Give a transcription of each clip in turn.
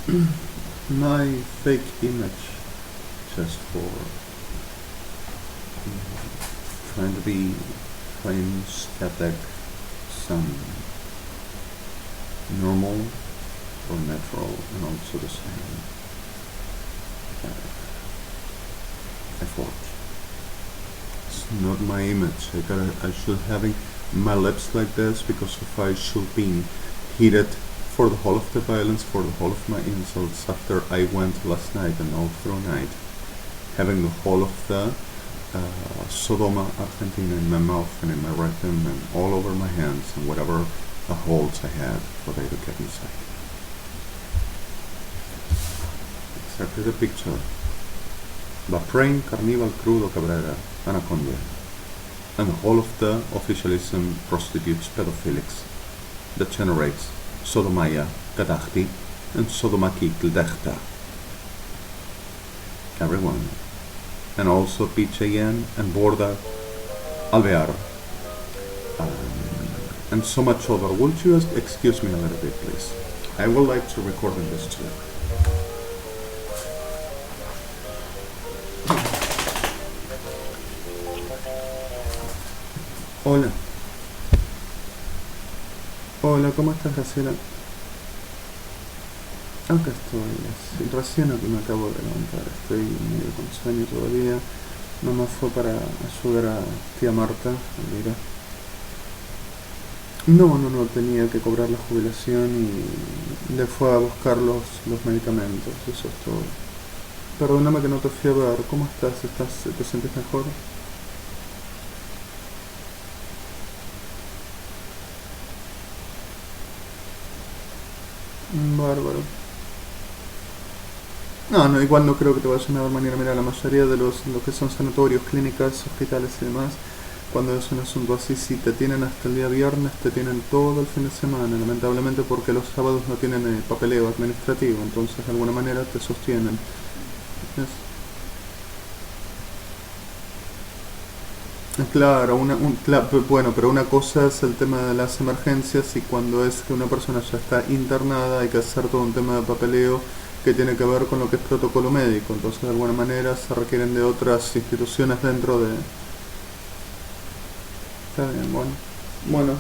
my fake image just for trying to be plain static, some normal or natural, and also the same effort. It's not my image. I should having my lips like this because if I should be heated for the whole of the violence, for the whole of my insults after I went last night and all through night, having the whole of the CABA-ARGENTINA in my mouth and in my rectum and all over my hands and whatever holes I had for they to get inside. Exactly the picture. The praying carnival crudo cabrera anaconda and the whole of the officialism prostitutes pedophilics that generates sodomaya kadachti and sodomaki kildechta. Everyone. And also PJN and Borda Alvear and so much other. Would you excuse me a little bit, please? I would like to record in this too. Hola. Hola, ¿cómo estás, Graciela? Acá estoy, recién me acabo de levantar, estoy medio con sueño todavía. Mamá fue para ayudar a tía Marta, mira. No, tenía que cobrar la jubilación y le fue a buscar los medicamentos, eso es todo. Perdóname que no te fui a ver, ¿cómo estás? ¿Te sientes mejor? Bárbaro. No, igual no creo que te vayan a dar mañana. Mira, la mayoría de lo que son sanatorios, clínicas, hospitales y demás, cuando es un asunto así, si te tienen hasta el día viernes, te tienen todo el fin de semana, lamentablemente porque los sábados no tienen papeleo administrativo, entonces de alguna manera te sostienen. Claro, bueno, pero una cosa es el tema de las emergencias y cuando es que una persona ya está internada hay que hacer todo un tema de papeleo que tiene que ver con lo que es protocolo médico, entonces de alguna manera se requieren de otras instituciones dentro de... Está bien, bueno,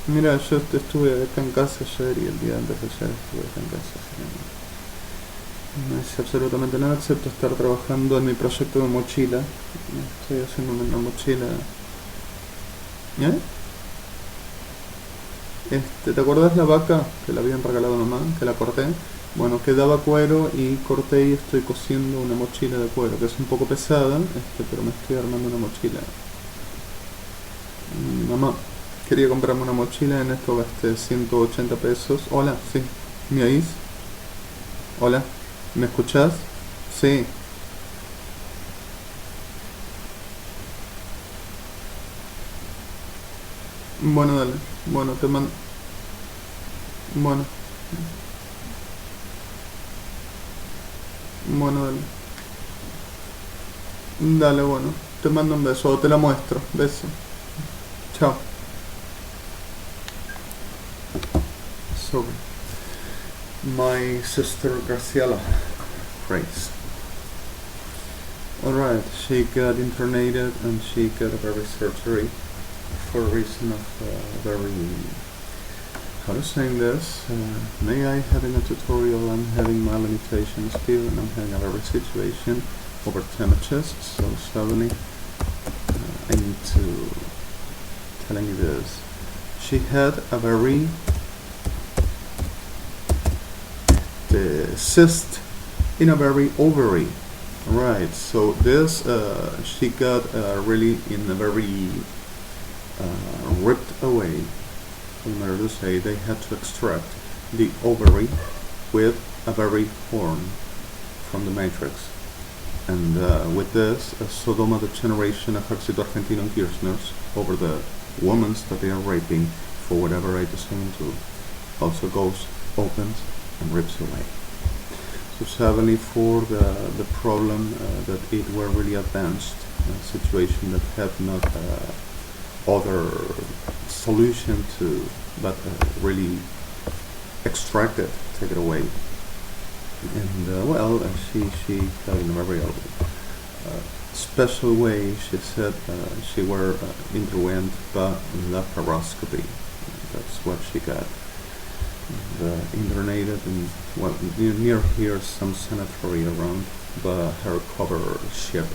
mira, yo estuve acá en casa ayer y el día antes de ayer estuve acá en casa, así que no hice absolutamente nada excepto estar trabajando en mi proyecto de mochila. Estoy haciendo una mochila. ¿Te acordás la vaca que la habían regalado a mamá? Que la corté. Bueno, quedaba cuero y corté y estoy cosiendo una mochila de cuero, que es un poco pesada, pero me estoy armando una mochila. Mamá quería comprarme una mochila, en esto gasté 180 pesos. Hola, sí, ¿me oís? Hola, ¿me escuchás? Sí. Bueno, dale. Bueno, te mando... Bueno. Bueno, dale. Dale, bueno. Te mando un beso o te la muestro. Beso. Chao. So, my sister Graciela, praise. Alright, she got internated and she got a very surgery for a reason of very... How to say this? May I having a tutorial, I'm having my limitations still and I'm having a very situation over temperatures, so suddenly I need to telling you this. She had a very cyst in a very ovary. Right, so this she got really in a very ripped away. In order to say, they had to extract the ovary with a very horn from the matrix. And with this, Sodoma the generation of Ejército Argentino and Kirchner's over the women that they are raping for whatever right is going to also goes, opens, and rips away. So sadly for the problem that it were really advanced situation that have not other solution to but really extract it, take it away. And well, she had in a very special way. She said she were interwent by laparoscopy. That's what she got. Internated in, well, near here, some cemetery around her cover ship.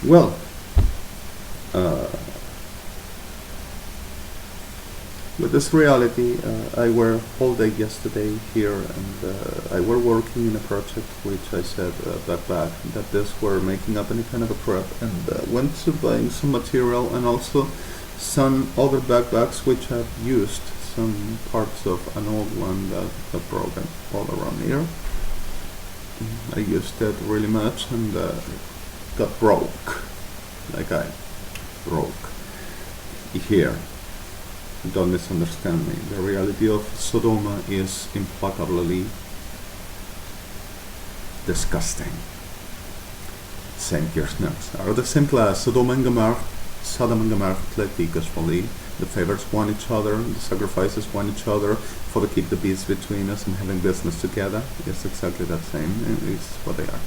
Well, with this reality, I were whole day yesterday here, and I were working in a project which I said back that this were making up any kind of a prep, and went to buying some material and also some other backpacks which I've used some parts of an old one that got broken all around here. I used it really much and got broke. Like I broke here. Don't misunderstand me. The reality of Sodoma is implacably disgusting. Same kersners. Are the same class. Sodom and Gomorrah, Sodom and Gomorrah, the favors want each other, the sacrifices want each other for to keep the peace between us and having business together. Yes, exactly that same. It's what they are.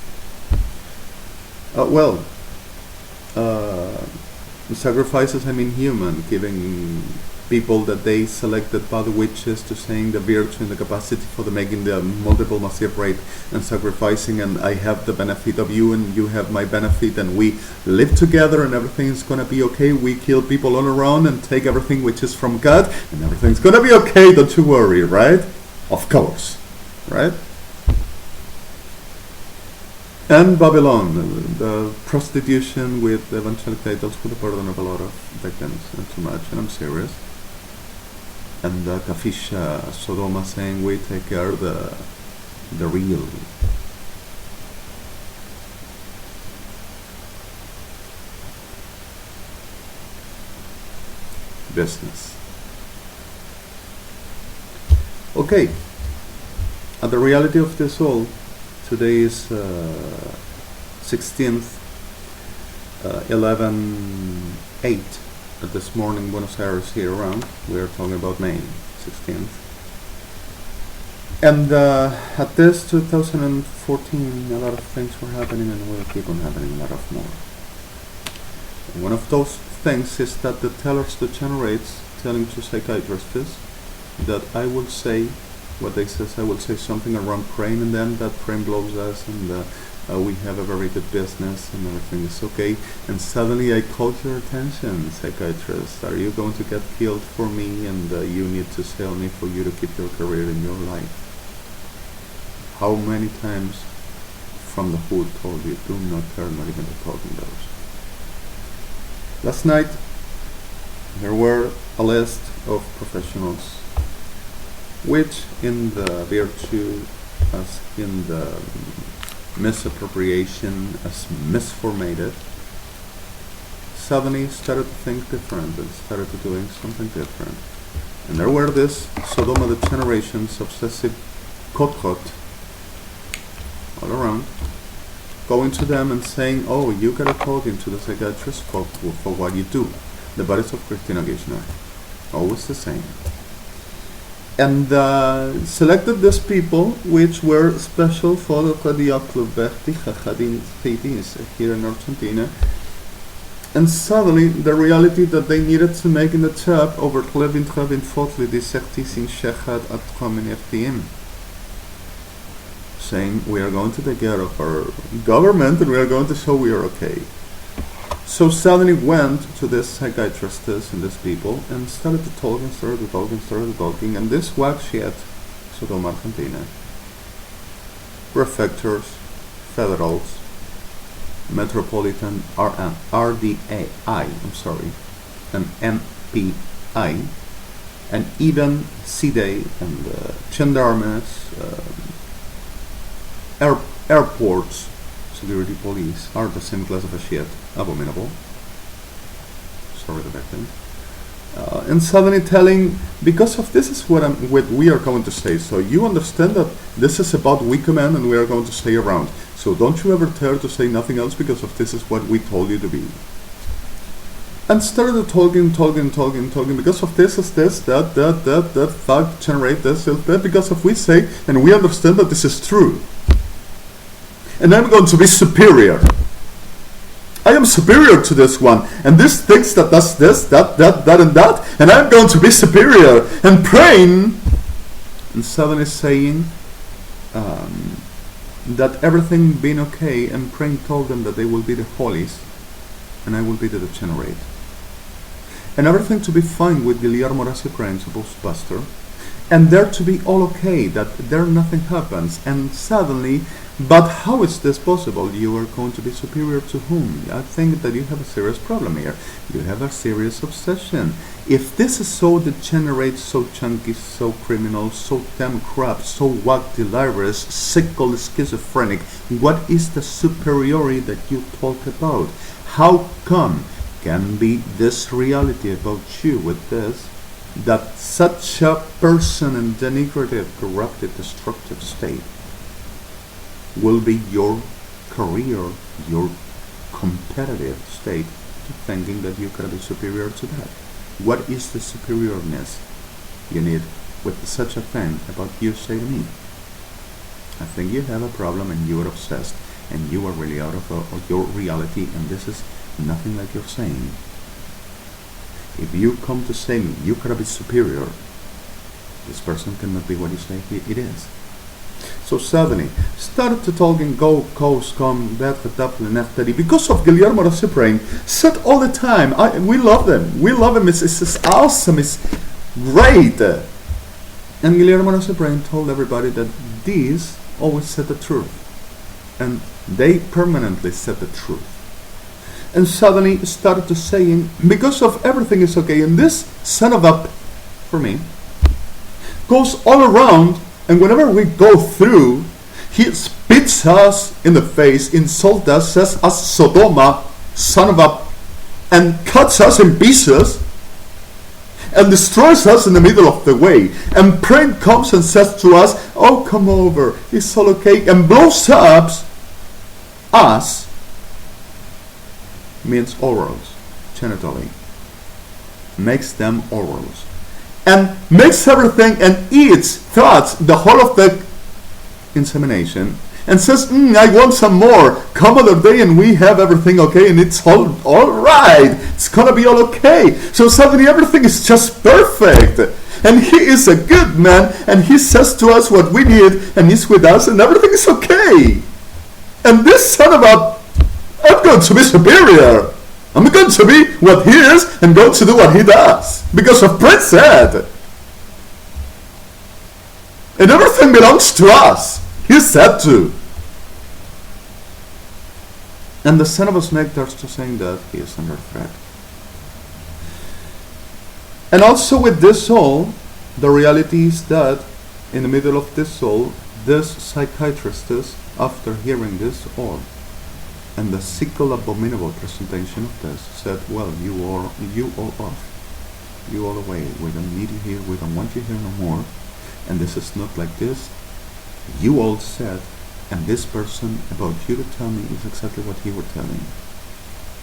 The sacrifices, I mean human, giving people that they selected by the witches to saying the virtue and the capacity for the making the multiple massive rape and sacrificing, and I have the benefit of you and you have my benefit and we live together and everything's gonna be okay. We kill people all around and take everything which is from God and everything's gonna be okay, don't you worry, right? Of course, right? And Babylon, the prostitution with the evangelic titles with the burden of a lot of victims, and too much, and I'm serious. And Kafisha, Sodoma saying we take care of the real. Business. Okay, the reality of this all, today is 16th, 11/8. This morning, Buenos Aires here around. We are talking about May 16th. And at this 2014, a lot of things were happening and will keep on happening a lot of more. And one of those things is that the tellers degenerates telling to psychiatrists that I will say what they says, I will say something around praying, and then that praying blows us, and we have a very good business and everything is okay. And suddenly I called your attention, psychiatrist, are you going to get killed for me, and you need to sell me for you to keep your career in your life? How many times from the hood told you, do not turn, not even the talking those. Last night there were a list of professionals which in the virtue as in the misappropriation as misformated suddenly started to think different and started to doing something different. And there were this Sodoma the generations obsessive kotkot all around going to them and saying, oh, you gotta talk into the psychiatrist for what you do. The bodies of Christina Gishner, always the same. And selected these people which were special for the here in Argentina. And suddenly the reality that they needed to make in the job over saying we are going to take care of our government and we are going to show we are okay. So suddenly went to this psychiatrist and these people and started to talk and started to talking, and this wagshed, Sodom Argentina, prefectures, federals, metropolitan RDAI, and MPI, and even CDA and gendarmes, airports, security police are the same class of a shit. Abominable. Sorry the victim. And suddenly telling, because of this is what we are going to say. So you understand that this is about we command and we are going to stay around. So don't you ever dare to say nothing else because of this is what we told you to be. and started talking, because of this is this, that fact generate this, that, because of we say, and we understand that this is true. And I'm going to be superior. I am superior to this one, and this thinks that does this, that, and that, and I'm going to be superior, and praying, and suddenly saying that everything being okay, and praying told them that they will be the holies, and I will be the degenerate. And everything to be fine with Guillermo praying, supposed pastor, and there to be all okay, that there nothing happens, and suddenly, but how is this possible? You are going to be superior to whom? I think that you have a serious problem here. You have a serious obsession. If this is so degenerate, so chunky, so criminal, so damn crap, so what delirious, sickle, schizophrenic, what is the superiority that you talk about? How come can be this reality about you with this, that such a person in denigrative, corrupted, destructive state will be your career, your competitive state, to thinking that you can be superior to that? What is the superiorness you need with such a thing about you say to me? I think you have a problem and you are obsessed and you are really out of your reality, and this is nothing like you're saying. If you come to say me, you gotta be superior, this person cannot be what you say it is. So suddenly, started to talking, go, coast, come, bad, neftali, because of Guillermo Reciprane, said all the time, we love them, it's awesome, it's great. And Guillermo Reciprane told everybody that these always said the truth, and they permanently said the truth. And suddenly started to saying, because of everything is okay, and this son of a, for me, goes all around, and whenever we go through, he spits us in the face, insults us, says us Sodoma, son of a, and cuts us in pieces, and destroys us in the middle of the way. And prayer comes and says to us, oh, come over, it's all okay, and blows up us, means orals, genitally, makes them orals, and makes everything and eats thoughts the whole of the insemination, and says, I want some more, come other day and we have everything okay, and it's all right, it's gonna be all okay. So suddenly everything is just perfect, and he is a good man, and he says to us what we need, and he's with us, and everything is okay. And this son of a, I'm going to be superior, I'm going to be what he is and going to do what he does, because of Prince said. And everything belongs to us, he said to. And the son of a snake starts to saying that he is under threat. And also with this soul, the reality is that in the middle of this soul, this psychiatrist is, after hearing this all, and the sickle abominable presentation of this, said, well, you all off, you all away, we don't need you here, we don't want you here no more, and this is not like this, you all said, and this person about you to tell me is exactly what he were telling.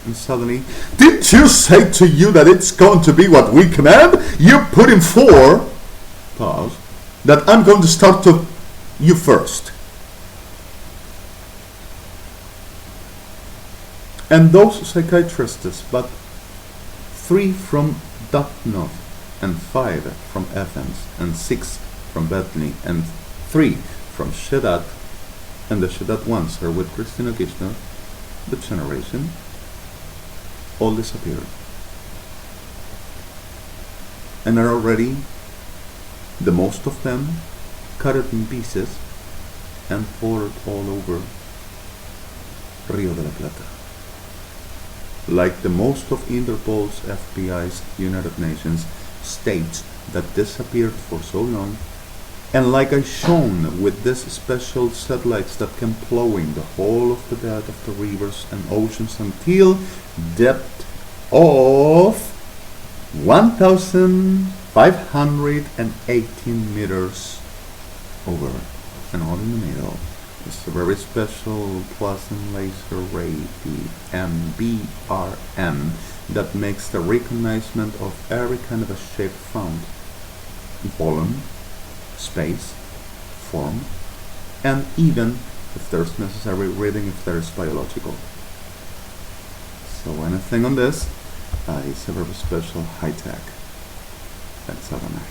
And suddenly, didn't you say to you that it's going to be what we command? You put in 4, pause, that I'm going to start to you first. And those psychiatrists, but 3 from Dartmouth, and 5 from Athens, and 6 from Bethany, and 3 from Shedat, and the Shedat ones are with Christina Kirchner, the generation, all disappeared. And are already, the most of them, cut it in pieces and poured all over Rio de la Plata. Like the most of Interpol's, FBI's, United Nations states that disappeared for so long, and like I shown with this special satellites that can plowing the whole of the bed of the rivers and oceans until depth of 1,518 meters over and all in the middle, It's a very special plasma laser ray, the MBRM, that makes the recognition of every kind of a shape found. Volume, space, form, and even, if there's necessary, reading if there is biological. So anything on this is a very special high-tech. That's ADONAI.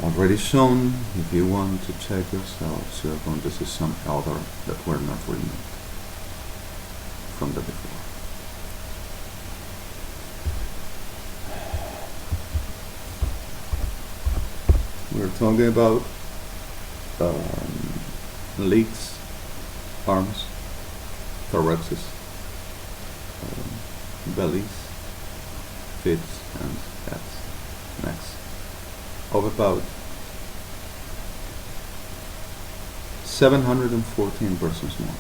Already shown. If you want to check yourselves, you're going to see some other that were not removed from the before. We're talking about legs, arms, thoraxes, bellies, feet, and heads, necks, of about 714 persons more,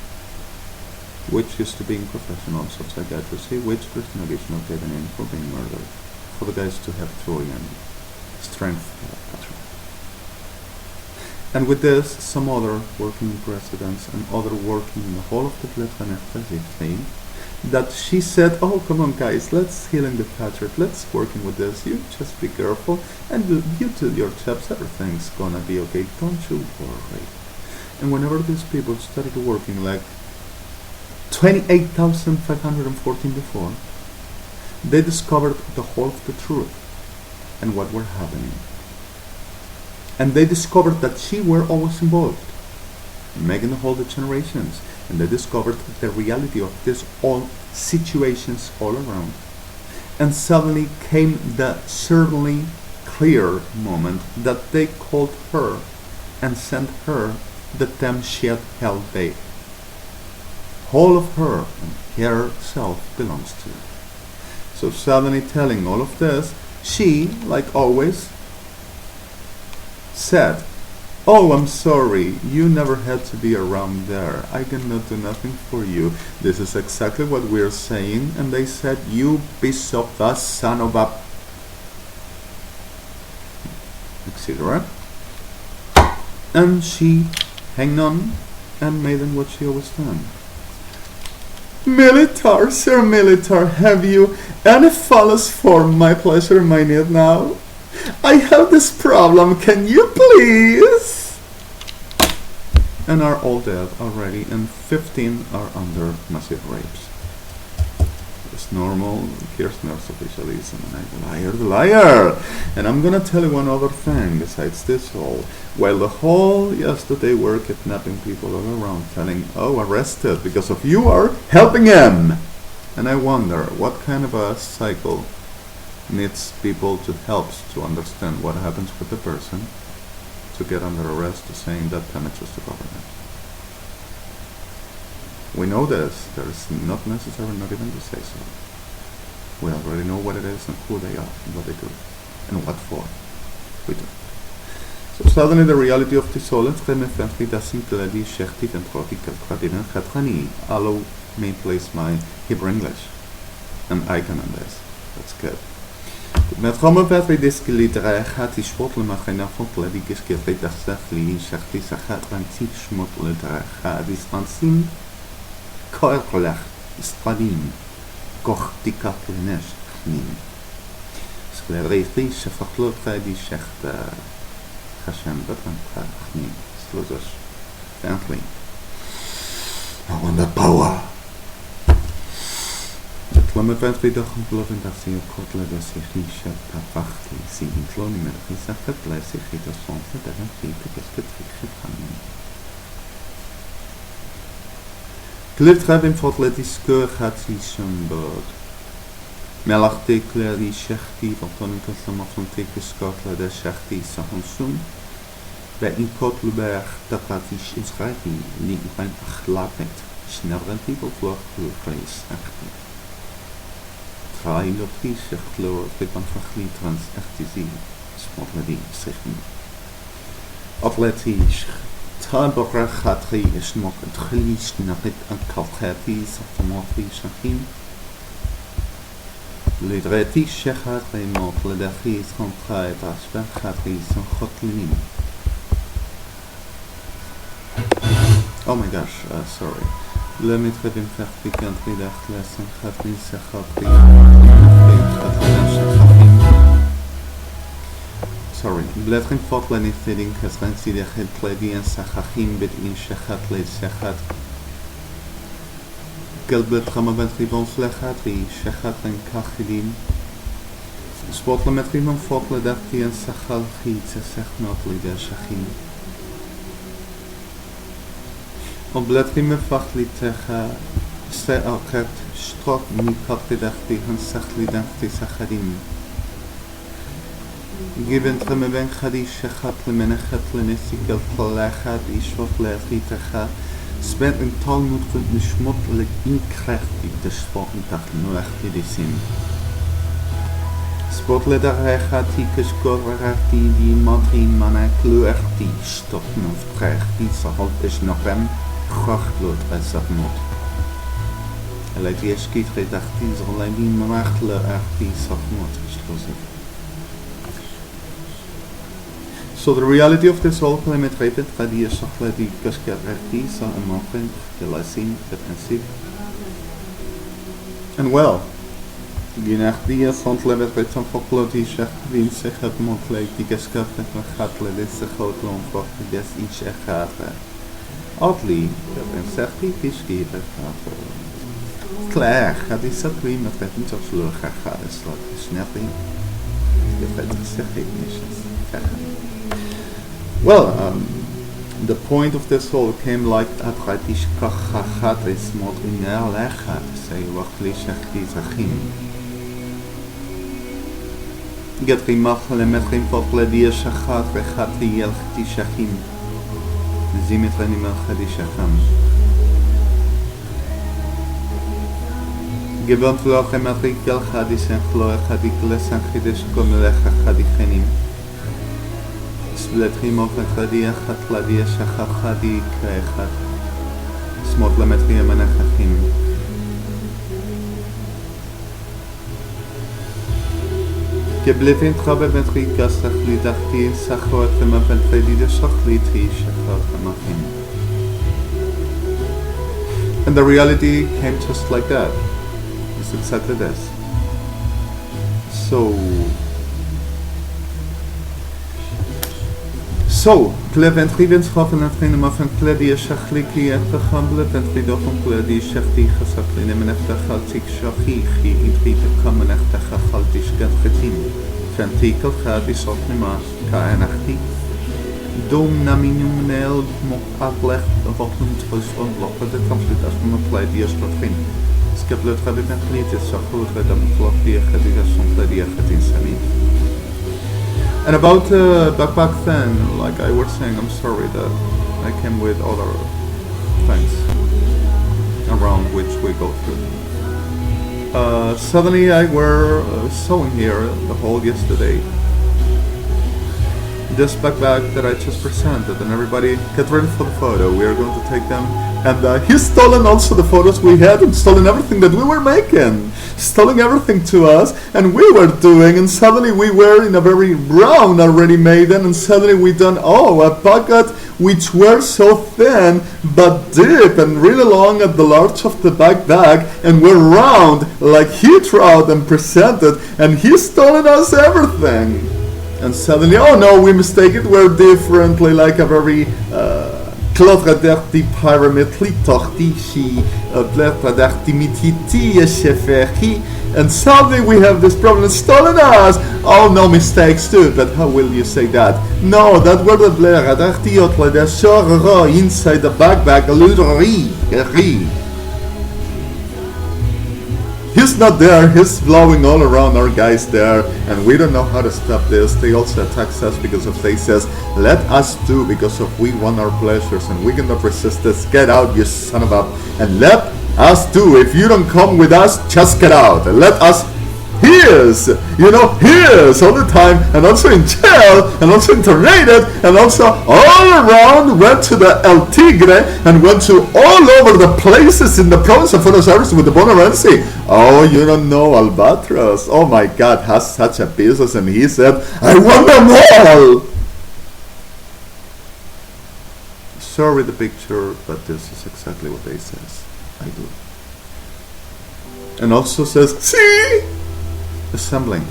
which used to be in professionals of psychiatry, which Christian of given in for being murdered, for the guys to have joy and strength, etc. And with this, some other working in residence and other working in the whole of the BLYTT thing, that she said, oh, come on guys, let's healing the Patrick, let's working with this, you just be careful, and you do your jobs, everything's gonna be okay, don't you worry. And whenever these people started working, like 28,514 before, they discovered the whole of the truth and what were happening. And they discovered that she were always involved, making the whole degenerations. And they discovered the reality of these all situations all around. And suddenly came the certainly clear moment that they called her and sent her the time she had held they. Whole of her and herself belongs to. So suddenly telling all of this, she, like always, said, oh, I'm sorry, you never had to be around there. I cannot do nothing for you. This is exactly what we're saying. And they said, you piece of the son of a... etc. And she hanged on and made them what she always done. Militar, Sir Militar, have you any follows for my pleasure, my need now? I have this problem, can you please? And are all dead already, and 15 are under massive rapes. It's normal, here's nurse officialism, and the liar! And I'm gonna tell you one other thing besides this all. While the whole yesterday were kidnapping people all around, telling, oh, arrested because of you are helping him! And I wonder, what kind of a cycle needs people to help to understand what happens with the person to get under arrest to saying that damages the government. We know this, there is not necessary not even to say so. We already know what it is and who they are and what they do and what for. We do. So suddenly the reality of the soul allow me place my Hebrew English and icon on this. That's good. Met Rommel we discilitere gaat is fotle maar geen fotle die geskeerd exactly zegt is gaat van zich smotle gaat is aanzien koerleg stadin koch die katlenes nin skleretis verkloot die zegt Hashem dat van nin slozos Bentley I want the power. لما فات في داخل بلوفن تغسير كتلة دسيخي شبه فختي سيهن تلوني مرخي سفت لا سيخي تصنف دهن في تكسكت في خبخانين كلير تخابين فضل ديسكور خاتي شنبود ملختي كليري شختي فطن كسلم فنتي كسكوتلة دا شختي سهنسون بأين كتل باخ تقاتيش إسرائي لي إبان أخلاقت شنبغن people flock to praise أخلاق Train op die zegt loor, ik ben vergliet trans echtizien, spot met die zegt niet. Atletisch, tabarak gaat is nog het geliefd naar het kalkhatisch automatisch nachin. Lidretisch gaat hij nog ledachis van het asper gaat hij zo'n gotlin. Oh my gosh, sorry. Let me try to country restless and خفين سخاطي. Sorry. Blättring fortleiding fitting has rensi de het pledi en sachachim bit in shachat le shachat. Gelbet ramavent rivon flechat ri shachat en kachilim. Sportle met rivon fortle dachti en sachal chit sechnot le de shachim. Und blättring me fachli techa se aket strok mi kakti dachti en sachli dachti sacharim. Given treme ben khadi shachat le menachat le nesikel plachat ishot le ritacha spent in talmud kunt nishmot le inkrachtig de spoken tach noachti de sim spot le der rechati keskorati di matri manakluachti stoppen auf prachti so halt es noch beim gachtlot resatmot ele die skit redachti so le di manakle achti safmot explosive. So the reality of this whole climate rated Qadia Shakhladi Kashkarati Sa Amafin Gelasin Defensive. And well, Ginachdia Sant Levet Retan Fokloti Shakhdin Sechat Montlake Kashkartat Mahatle Sehotlon for the guest in Shekhat. Oddly, the Pensati Kishkiva Claire had this supreme of the Intoxlur Hachas like snapping the Fed missions. Well, the point of this whole came like Atratish Kachachat is Modriner Lechat, say Wachlish Achim. Get Rimach Lemetrim for Pledia Shachat, Rechatri Yelchti Shachim, Zimitrenim Elchadishacham. Gebont Lochem Atrikel Hadis and Chloe Hadikles and Hidesh Komelecha Hadichenim. Blättrim auf Atradia Chatladia Shachachadi Kaechat Smot Lametria Manachachim. Geblättrin Trabe Metri Gasachli Dachti Sachot Lemapel Fedi de Shachli Tri Shachot Lemachim. And the reality came just like that. It's exactly this. So, Klevent Rivens Hoffen and Trinem of an Kledi Shachliki at the Humblet and Ridof and Kledi Shachti Hasapin and Haltik Shachi, Intrika Common after Haltish Gatretin, Fantical Hadis of Nima, Kaanachti, Dom Naminum Nel Mokatlech, the Votland was on block of the conflict as from a Kledi Strafin. Skablet Rabbit Litis, Shachut, Redam Floppy, Hadigas on Kledi Hatin Samin. And about back then, like I was saying, I'm sorry that I came with other things around which we go through. Suddenly I were sewing here the whole yesterday. This backpack that I just presented, and everybody get ready for the photo. We are going to take them. And he's stolen also the photos we had and stolen everything that we were making. Stealing everything to us, and we were doing, and suddenly we were in a very brown already maiden, and suddenly we done, a pocket which were so thin, but deep and really long at the large of the backpack, and were round, like he tried and presented, and he stolen us everything. And suddenly, oh no, we mistake it, we're differently, like a very, Klotradachti pyramidly tochtishi, Bletradachti mititi sheferhi, and suddenly we have this problem stolen us. Oh, no mistakes too, but how will you say that? No, that word of Bletradachti otlada inside the backpack, ri. He's not there, he's blowing all around our guys there, and we don't know how to stop this. They also attack us because of they says, let us do, because of we want our pleasures and we cannot resist this. Get out, you son of a, and let us do. If you don't come with us, just get out and let us. He is all the time, and also in jail, and also internated, and also all around, went to the El Tigre, and went to all over the places in the province of Buenos Aires with the Bonaerense. Oh, you don't know Albatros. Oh my God, has such a business, and he said, I want them all. sorry the picture, but this is exactly what they says. I do. And also says, see? Assembling.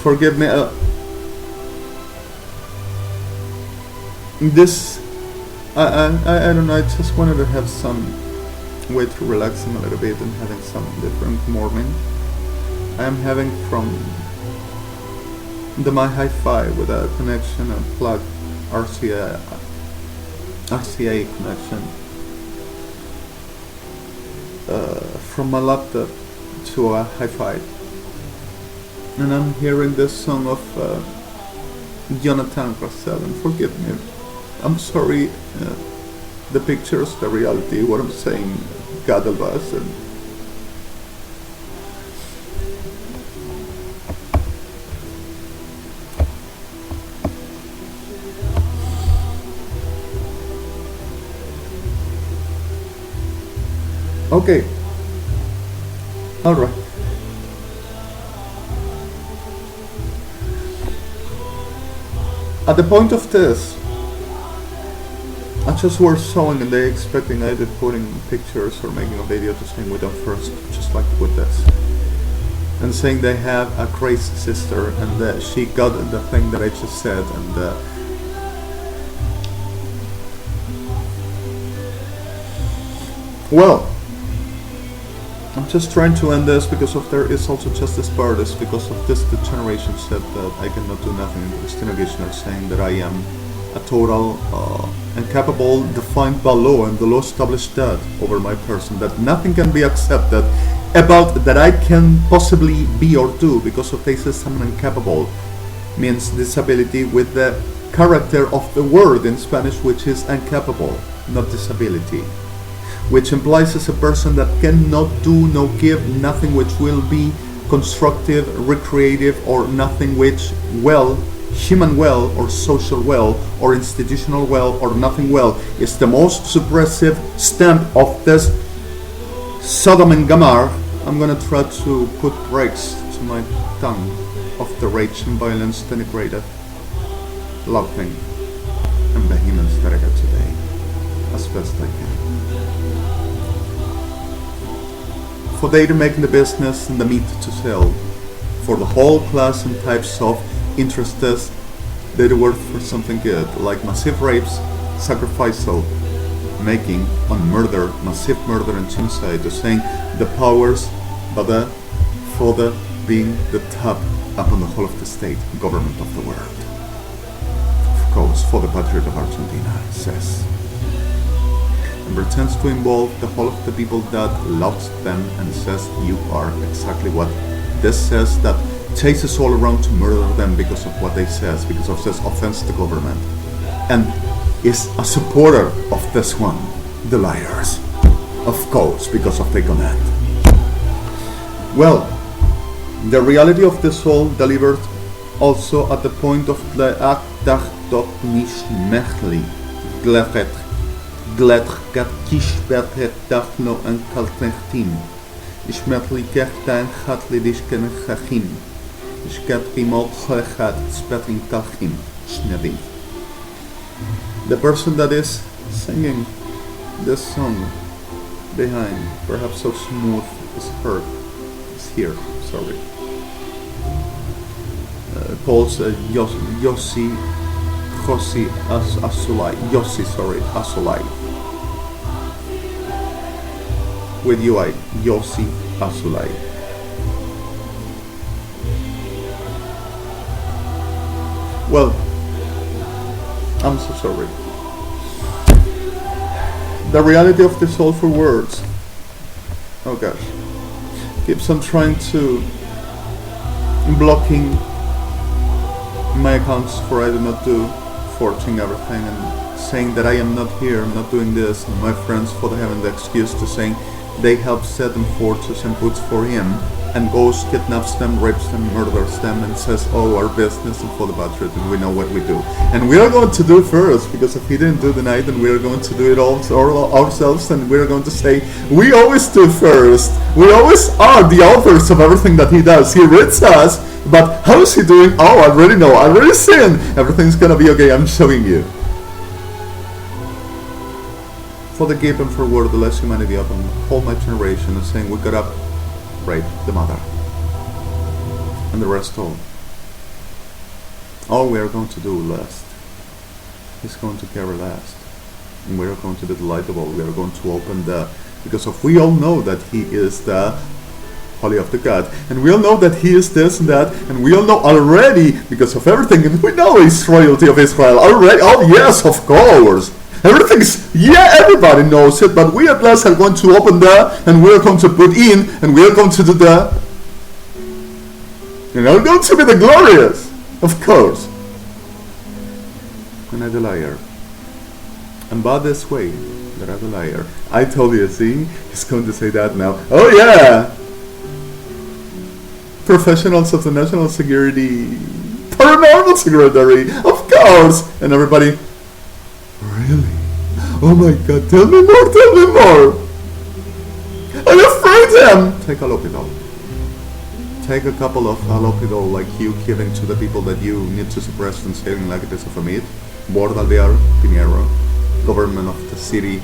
Forgive me. This, I don't know, I just wanted to have some way to relaxing a little bit and having some different morning. I am having from my hi-fi with a connection, a plug RCA connection from my laptop to a hi-fi, and I'm hearing this song of Jonathan Russell, and forgive me, I'm sorry, the pictures, the reality, what I'm saying, God of us, and okay, alright. At the point of this, I just were showing and they expecting either putting pictures or making a video to saying we done first, just like with this. And saying they have a crazy sister and that she got the thing that I just said, and well, I'm just trying to end this because of there is also just this part is because of this the generation said that I cannot do nothing, and Christina Gishner saying that I am a total incapable defined by law, and the law established that over my person, that nothing can be accepted about that I can possibly be or do because of they say someone incapable means disability with the character of the word in Spanish, which is incapable, not disability, which implies as a person that cannot do, no give, nothing which will be constructive, recreative, or nothing which well, human well, or social well, or institutional well, or nothing well, is the most suppressive stamp of this Sodom and Gomorrah. I'm gonna try to put brakes to my tongue of the rage and violence denigrated, laughing, and vehemence that I got today, as best I can. For they to make the business and the meat to sell, for the whole class and types of interests, they work for something good, like massive rapes, sacrificial making on murder, massive murder and genocide, to saying the powers, but for the being the top upon the whole of the state government of the world. Of course, for the patriot of Argentina, says. And pretends to involve the whole of the people that loves them and says you are exactly what this says, that chases all around to murder them because of what they says, because of this offense to government, and is a supporter of this one, the liars, of course, because of the command. Well, the reality of the soul delivered also at the point of the aktach dot nish mechli glechet gletgat kishbet dachno en kaltechtim ishmetli kechtan chatli dishken chachim ishket rimot chlechat spetling kalchim shnevi. The person that is singing this song behind, perhaps so smooth is heard, is here, sorry, calls Yossi Asolai, with UI, Yossi Asolai. Well, I'm so sorry. The reality of the soulful words, oh gosh, keeps on trying to blocking my accounts for I do not do, forging everything and saying that I am not here, I'm not doing this, and my friends for having the excuse to saying they help set them forces and puts for him, and goes, kidnaps them, rapes them, murders them, and says, oh, our business is full about it, and we know what we do. And we are going to do first, because if he didn't do the night, then we are going to do it all ourselves, and we are going to say, we always do first. We always are the authors of everything that he does. He reads us, but how is he doing? Oh, I already know, I already seen. Everything's gonna be okay, I'm showing you. For the give and for word, the less humanity of them, whole my generation is saying, we got up, rape the mother, and the rest all. All we are going to do last is going to carry last, and we are going to be delightable. We are going to open the, because if we all know that he is the Holy of the God, and we all know that he is this and that, and we all know already because of everything, and we know he's royalty of Israel already. Oh yes, of course. Everything's, yeah, everybody knows it, but we at last are going to open the, and we are going to put in, and we are going to do the, and are going to be the glorious, of course. And I the liar. And by this way, that I the liar. I told you, see, he's going to say that now. Oh yeah! Professionals of the National Security, Paranormal Secretary, of course! And everybody, really? Oh my god, tell me more! I'm afraid him! Take Alopidol. Take a couple of Alopidol like you giving to the people that you need to suppress and saving like it is of a meat. Bordalvear, Pinheiro, government of the city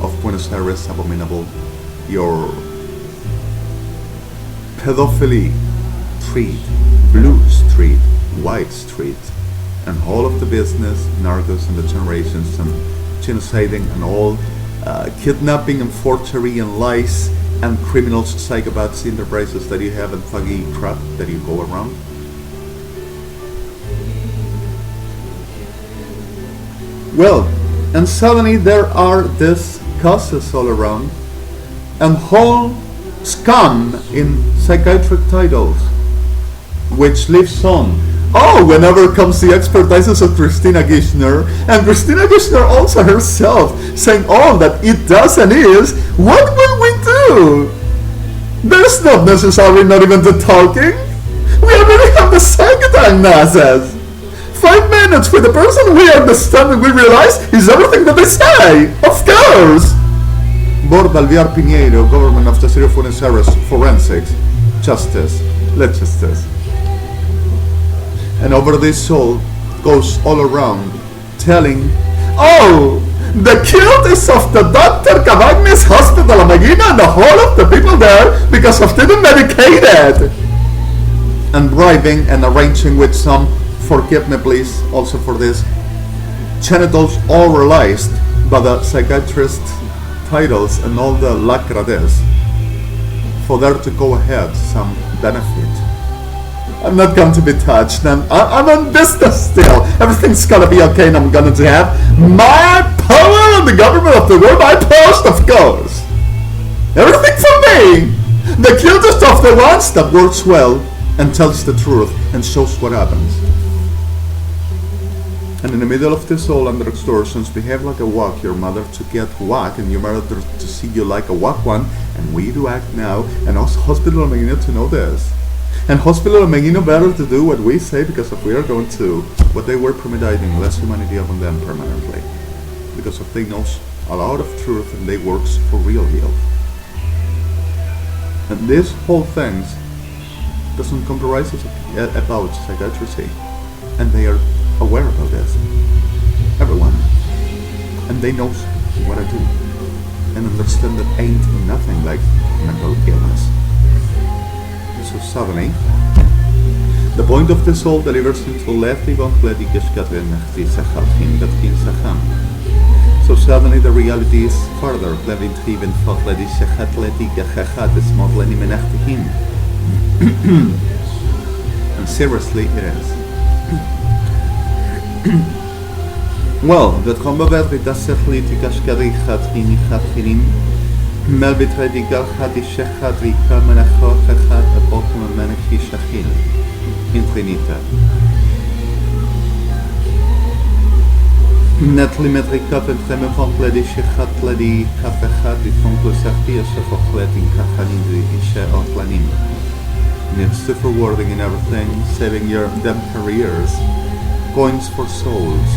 of Buenos Aires, abominable. Your pedophilia street, blue street, white street, and all of the business, narcos and the generations, and genociding and all, kidnapping and forgery and lies and criminals, psychopaths, enterprises that you have and thuggy crap that you go around. Well, and suddenly there are these causes all around, and whole scum in psychiatric titles, which lives on. Oh, whenever comes the expertises of Christina Kirchner, and Christina Kirchner also herself saying all that it does and is, what will we do? There's not necessarily not even the talking. We already have the psychodiagnosis. 5 minutes with the person we understand and we realize is everything that they say, of course. Bordalvear Pinheiro, government of the city of Buenos Aires, forensics, justice, legislature. And over this soul goes all around telling, oh, the guilt is of the Dr. Cavagni's hospital of Medina and the whole of the people there because of them medicated. And bribing and arranging with some, forgive me please also for this, genitals all realized by the psychiatrist titles and all the lacrades for there to go ahead some benefit. I'm not going to be touched, and I'm on business still. Everything's gonna be okay, and I'm gonna have my power in the government of the world, my post, of course. Everything for me. The cutest of the ones that works well and tells the truth and shows what happens. And in the middle of this all under extortions, behave like a whack, your mother to get whack, and your mother to see you like a whack one, and we do act now, and us hospital of Medina to know this. And hospital of Medina better to do what we say, because if we are going to, what they were premeditating, less humanity upon them permanently. Because if they knows a lot of truth and they works for real heal. And this whole things doesn't comprise about psychiatry, and they are aware about this. Everyone. And they knows what I do. And understand that ain't nothing like mental illness. So suddenly, the point of the soul delivers into so suddenly the reality is further. And seriously it is. Well, the combat das Mel betredigar had the shechadri kamanacho had a bottom of manaki shachin infinita. Netlimetri kapetreme fantledi shechatledi kafechadi fonklusachtia shefochleti kachanidri ishe ochlanim. It's super wording in everything, saving them careers, coins for souls.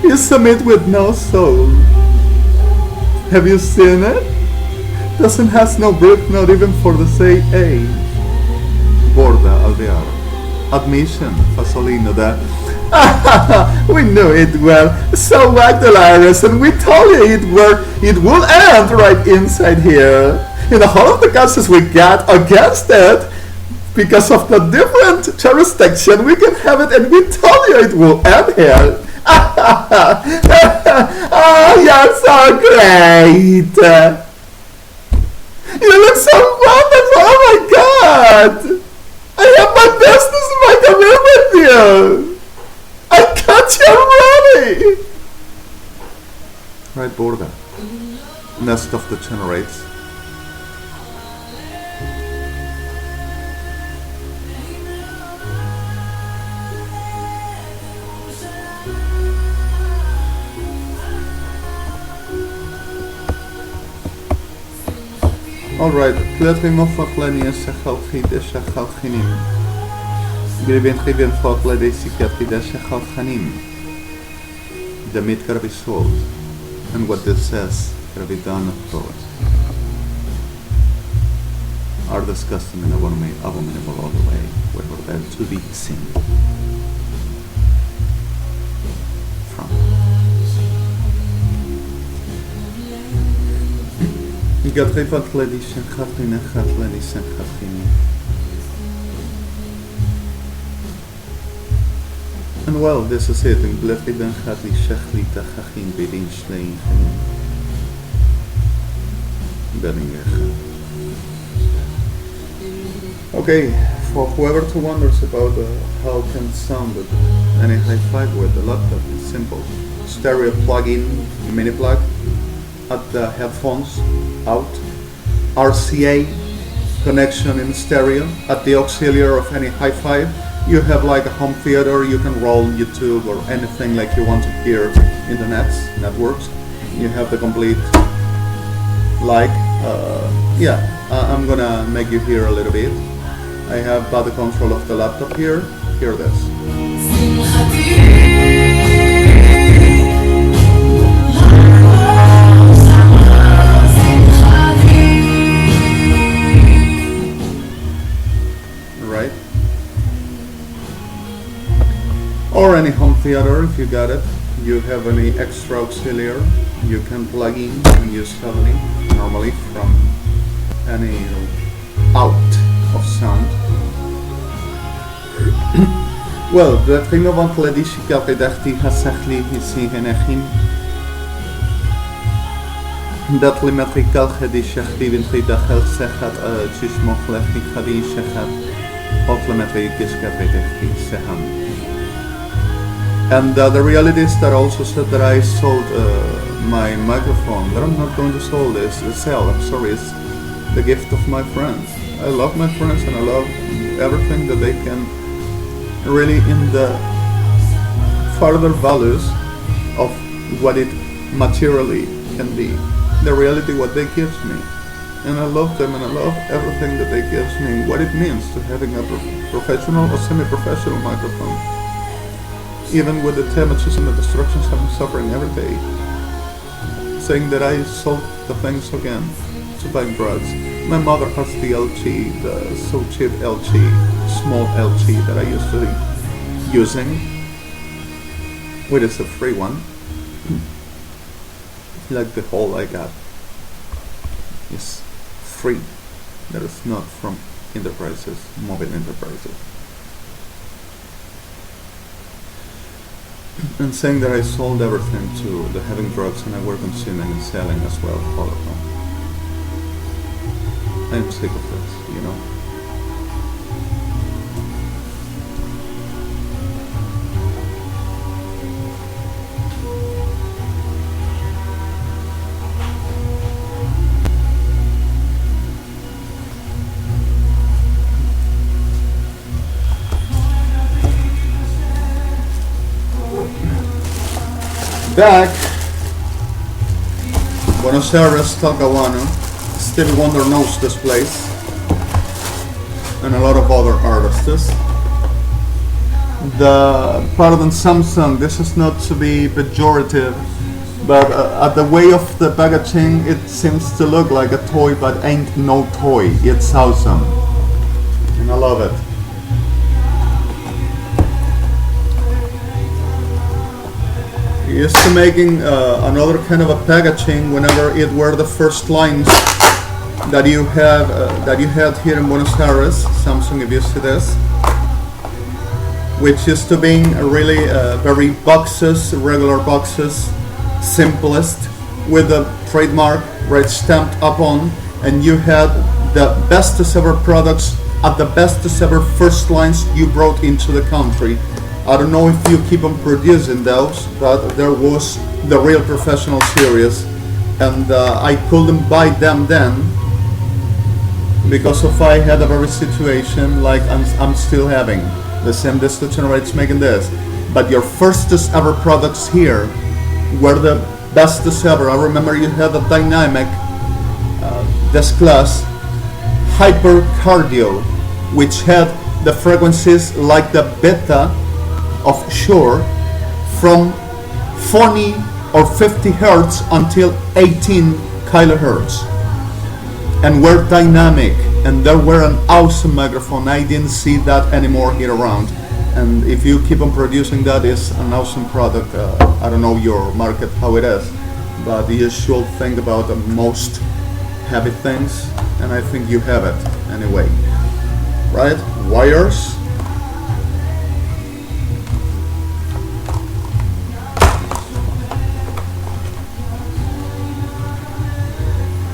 You submit with no soul. Have you seen it? Doesn't has no brick, not even for the say A. Borda alvear. Admission, fasolino da. We knew it well. So Magdalaris, and we told you it will end right inside here. In the whole of the cases we got against it, because of the different jurisdiction, we can have it, and we told you it will end here. Oh, you're so great. You look so wonderful. Oh my God. I have my business and my career with you. I got you ready. Right border. Nest of degenerates. Alright, Kletrimov Faklania Shachalchide Shachalchinim. Gribin Ribian Faklade Sikatida Shachalchanim. The meat can be sold. And what this says can be done, of course, are disgusting and abominable all the way, where they're to be seen. From. And well, this is it. Okay, for whoever wonders about how it can sound with any hi-fi with the laptop, it's simple. Stereo plug-in, mini plug at the headphones, out, RCA connection in stereo at the auxiliary of any hi-fi. You have like a home theater, you can roll YouTube or anything like you want to hear in the networks. You have the complete, like, I'm gonna make you hear a little bit. I have body control of the laptop here. Hear this. Right? Or any home theater if you got it. You have any extra auxiliary you can plug in and use heavily, normally from any out of sound. Well, the thing about Ledishika Pedachti Hasachli Hisingenechim that Limetrikal Hedishachti Vintridachel Sechat Chismochlechi Hadi Shechat Otlemetri Kiska Pedachti Seham. And the reality is that I also said that I sold my microphone, but I'm not going to sell this, it's the gift of my friends. I love my friends and I love everything that they can really in the further values of what it materially can be. The reality what they gives me. And I love them and I love everything that they gives me, what it means to having a professional or semi-professional microphone. Even with the damages and the destructions I'm suffering every day. Saying that I sold the things again to buy drugs. My mother has the LG, the so cheap LG, small LG that I used to be using, which is a free one. Like the whole I got is free. That is not from enterprises, mobile enterprises. And saying that I sold everything to the having drugs and I were consuming and selling as well, all of them. I'm sick of this, you know. back, Buenos Aires, Talcahuano. Stevie Wonder knows this place, and a lot of other artists. The pardon Samsung, this is not to be pejorative, but at the way of the packaging, it seems to look like a toy, but ain't no toy. It's awesome, and I love it. Used to making another kind of a packaging whenever it were the first lines that you had here in Buenos Aires. Samsung, if you see this, which used to being really very boxes, regular boxes, simplest, with the trademark right stamped upon, and you had the bestest ever products at the bestest ever first lines you brought into the country. I don't know if you keep on producing those, but there was the real professional series, and I couldn't buy them then because if I had a very situation like I'm still having. The same disc generates making this, but your firstest ever products here were the bestest ever. I remember you had a dynamic disc class hyper cardio, which had the frequencies like the beta of Shure from 40 or 50 hertz until 18 kilohertz, and were dynamic, and there were an awesome microphone. I didn't see that anymore here around, and if you keep on producing that, is an awesome product. I don't know your market how it is, but you should think about the most heavy things, and I think you have it anyway, right? Wires.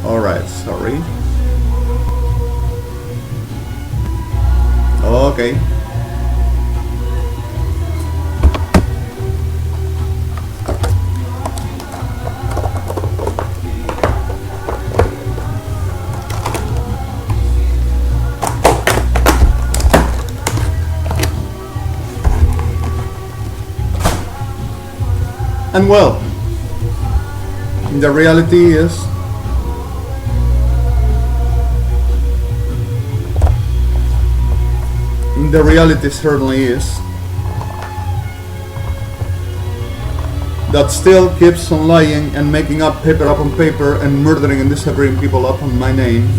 Alright, sorry. Okay. And well, the reality is the reality certainly is that still keeps on lying and making up paper upon paper and murdering and disappearing people upon my name,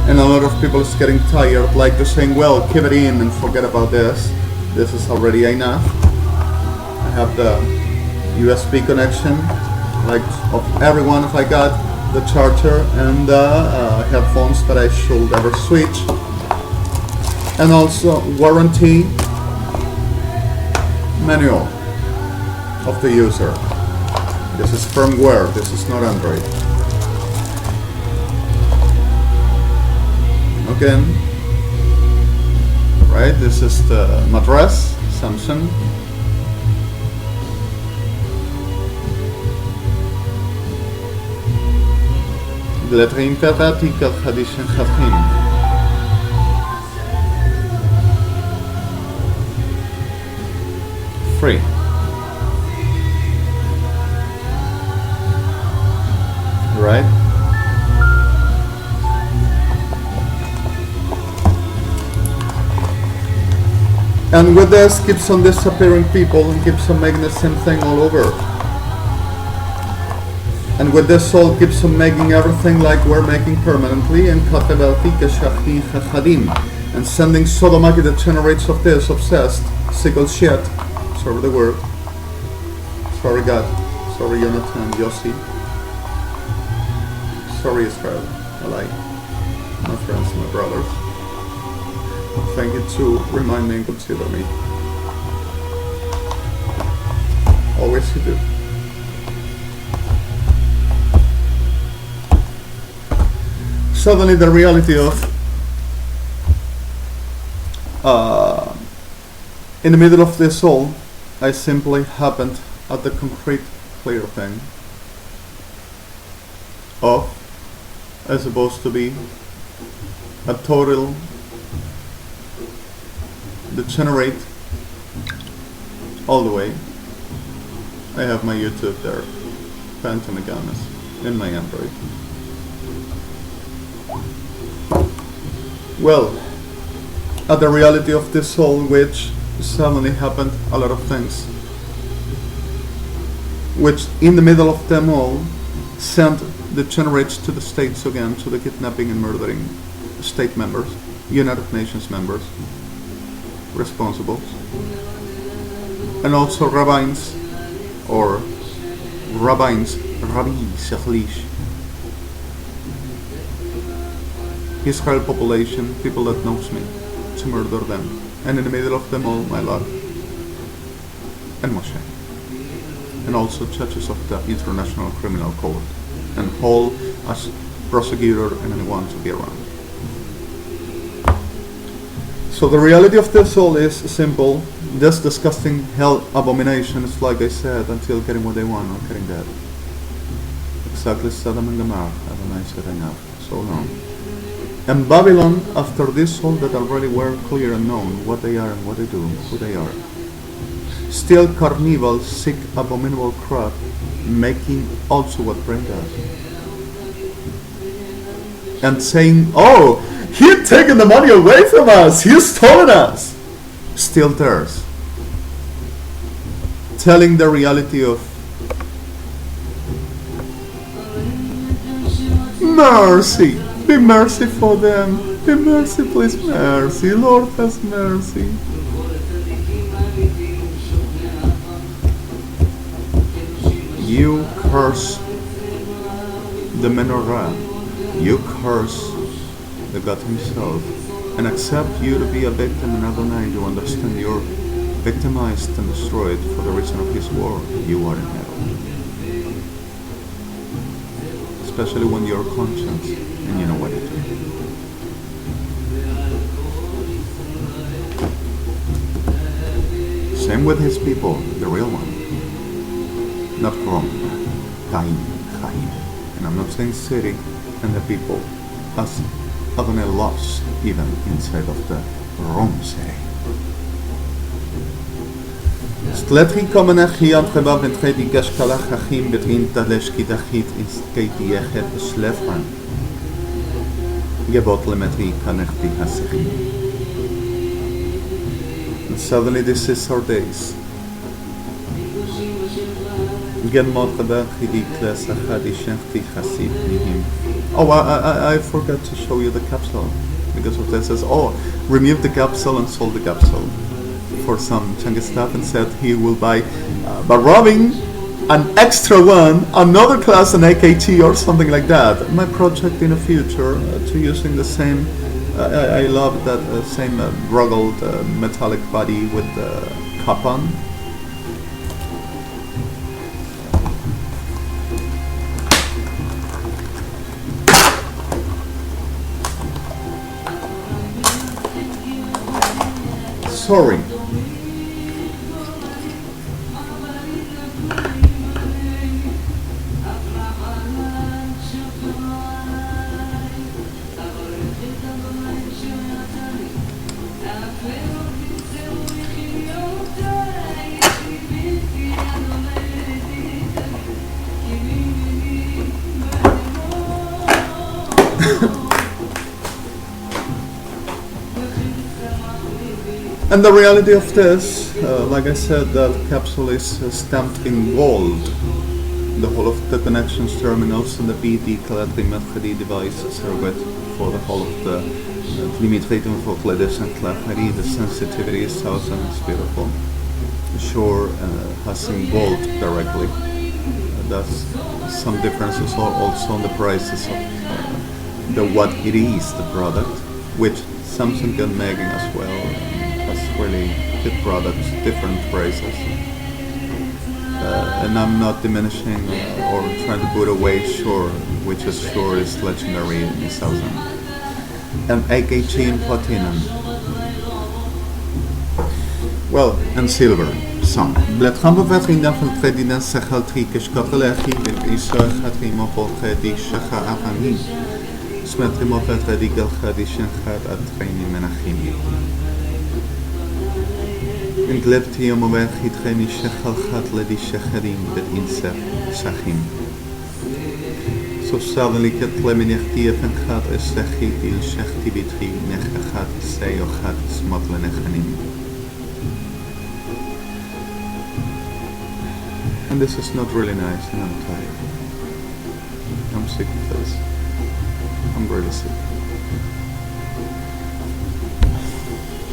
and a lot of people is getting tired, like to saying, well, keep it in and forget about this is already enough. I have the USB connection like of everyone. If I got the charger and the headphones that I should ever switch, and also warranty manual of the user. This is firmware, this is not Android. Again, right, this is the mattress, Samsung. BLYTT free. Right? And with this, keeps on disappearing people and keeps on making the same thing all over. And with this all keeps on making everything like we're making permanently, and and sending sodomaki that generates of this obsessed sickle shit. Sorry the word. Sorry God. Sorry Jonathan, Yossi. Sorry Israel. I like my friends, my brothers. Thank you to remind me and consider me. Always you do. Suddenly the reality of in the middle of this all, I simply happened at the concrete clear thing of as supposed to be a total degenerate all the way I have my YouTube there, Phantom Agamas, in my Android. Well, at the reality of this soul, which suddenly happened a lot of things, which in the middle of them all sent the generates to the states again, to the kidnapping and murdering state members, United Nations members, responsible, and also rabbis, Rabbi Sehlish, Israel population, people that knows me, to murder them, and in the middle of them all, my Lord, and Moshe, and also judges of the International Criminal Court, and Paul as prosecutor and anyone to be around. So the reality of this all is simple. This disgusting hell abomination is, like I said, until getting what they want or getting dead. Exactly Sodom and Gomorrah, ADONAI said enough, so long. And Babylon, after this all that already were clear and known, what they are and what they do, who they are, still carnival, sick, abominable crap, making also what brain does. And saying, oh, he's taken the money away from us, he's stolen us. Still theirs. Telling the reality of mercy. Be mercy for them. Be mercy, please, mercy. Lord, has mercy. You curse the menorah. You curse the God himself, and accept you to be a victim in ADONAI. You understand you're victimized and destroyed for the reason of his word. You are in hell. Especially when you're conscious and you know what to do. Same with his people, the real one. Not Rome, Cain, Chaim. And I'm not saying city and the people, as ADONAI loves even inside of the Rome city. Stletri komenach antrebav entredi gashkalach achim between taleshki dachit is kaiti yechet slefran. Gebot lemetri kanechti hasichim. And suddenly this is our days. Oh, I forgot to show you the capsule because of this. Says, oh, remove the capsule and sold the capsule for some chunky stuff, and said he will buy by robbing an extra one, another class, an AKT or something like that. My project in the future to using the same. I love that same rugged metallic body with the cup on. Sorry. And the reality of this, like I said, that capsule is stamped in gold. The whole of the connections, terminals, and the BD Kalatri devices are with for the whole of the limitrating for Kledesh and Klachari. The sensitivity is awesome, it's beautiful. Sure, has some gold directly. That's some differences also on the prices of the what it is, the product, which Samsung can make as well. Really good products, different prices, and I'm not diminishing or trying to put away Shure, which is Shure is legendary in 1000, and AKG in platinum, well, and silver, some. Blättram bevetrinda van tredina sechal trikes katalechi with iso chatrimo for tredi shecha avani, smetrimo vetredi galchadi shenchat at traini menachimi. Glebti omovechit chemi shechalchat ledi shecherim bet insef shachim. So suddenly ketleminechti efenchat esechit il shechti bitri nechachat seyochat smot lenechanim. And this is not really nice, and I'm tired. I'm sick of this. I'm really sick.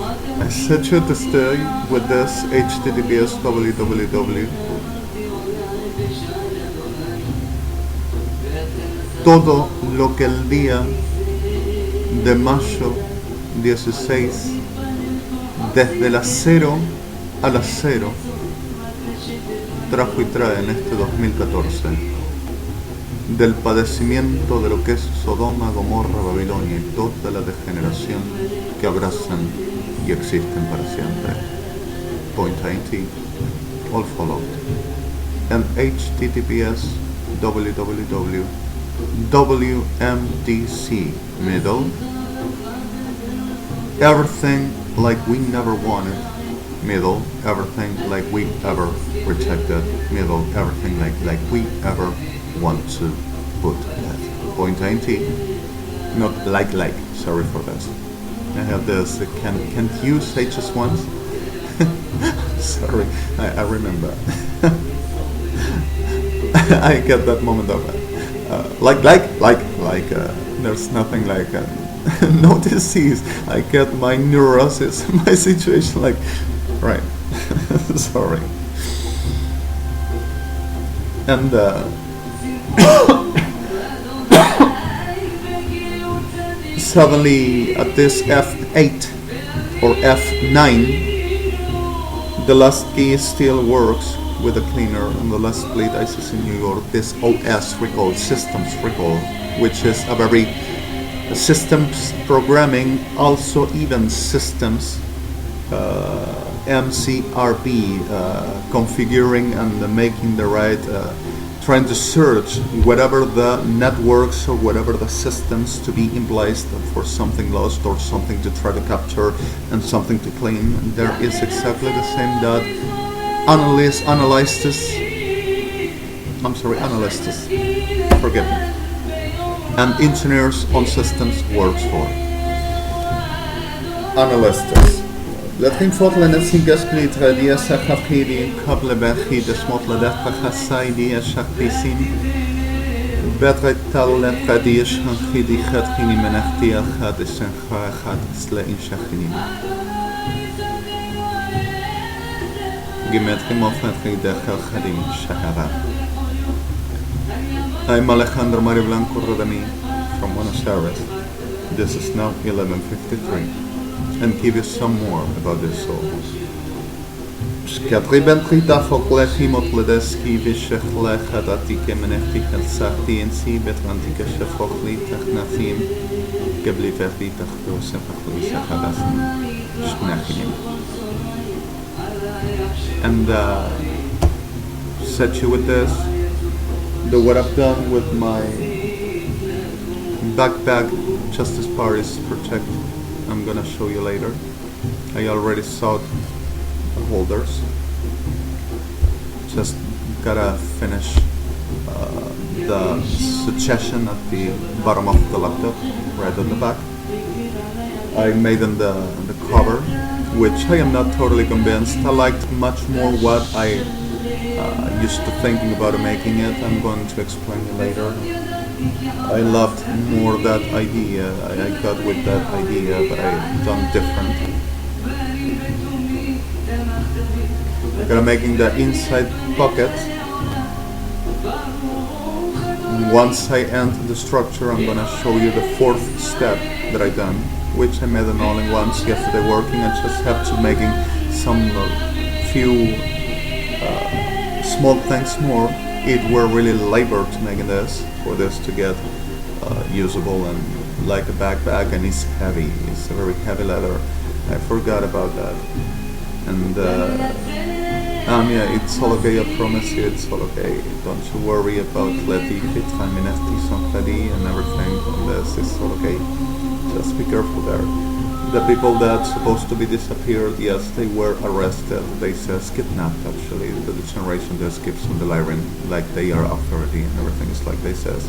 I set you to stay with this https www. Todo lo que el día de mayo 16, desde las 0 a las 0, trajo y trae en este 2014, del padecimiento de lo que es Sodoma, Gomorra, Babilonia y toda la degeneración que abrazan y existen para siempre. Point 80, all followed. And https www WMDC middle, everything like we never wanted, middle, everything like we ever rejected, middle, everything like we ever want to put that. Point 90, not like, sorry for this. I have this, can't you say just once? Sorry, I remember. I get that moment of there's nothing like no disease. I get my neurosis, my situation like, right. Sorry. And suddenly at this F8 or F9, the last key still works with a cleaner, and the last plate I see in New York, this OS recall, systems recall, which is a very systems programming, also even systems MCRP, configuring and making the right, trying to search whatever the networks or whatever the systems to be in place for something lost or something to try to capture and something to clean. There is exactly the same that analysts, forget me, and engineers on systems works for. Analysts. Letting Fotland and Singasplit Radia Sakapidi, Kablebeki, the Smotladet Hasaidi, and Shakpisim, Betretal and Kadish, and Hidi Hatkini Menachtia, Hadis and Hadisle in Shakinim. Gimetrim of Hadida Hadim Shahara. I'm Alejandro Mario Blanco REDEMI from Buenos Aires. This is now 11:53. And give you some more about this soul. Shkatriben trita foklechi motledeski vishechlech hadatike menechti helsati and si betrantike shefokli technathim BLYTT tachto sefachli sechadasim shnachinim. And set you with this, what I've done with my backpack Justice Paris Protect. I'm gonna show you later. I already saw the holders. Just gotta finish the suggestion at the bottom of the laptop, right on the back. I made in the cover, which I am not totally convinced. I liked much more what I used to thinking about making it. I'm going to explain it later. I loved more that idea. I got with that idea, but I done different. I'm gonna making the inside pocket. Once I end the structure, I'm gonna show you the fourth step that I done, which I made an all in once yesterday working. I just have to making some few small things more. It were really labor to making this, for this to get usable and like a backpack, and it's heavy. It's a very heavy leather. I forgot about that. And yeah, it's all okay. I promise you, it's all okay. Don't you worry about letting it and everything on this. It's all okay. Just be careful there. The people that supposed to be disappeared, yes, they were arrested. They says kidnapped actually. The generation just keeps on delivering like they are authority and everything. It's like they says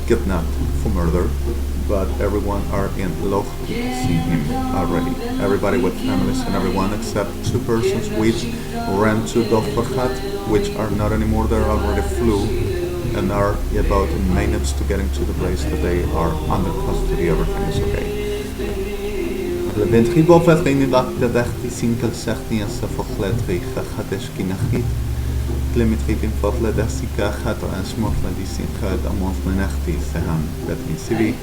kidnapped for murder, but everyone are in love see him already. Everybody with families and everyone except 2 persons which ran to Dofachat, which are not anymore there, already flew and are about minutes to getting to the place that they are under custody. Everything is okay. Le ventri bofet reini lak dadachti sinkel sechti en sefocletri chachadesh kinachit Klemitri in fotla dasika chatra en smotla di sinchat amont menachti seham betri sivi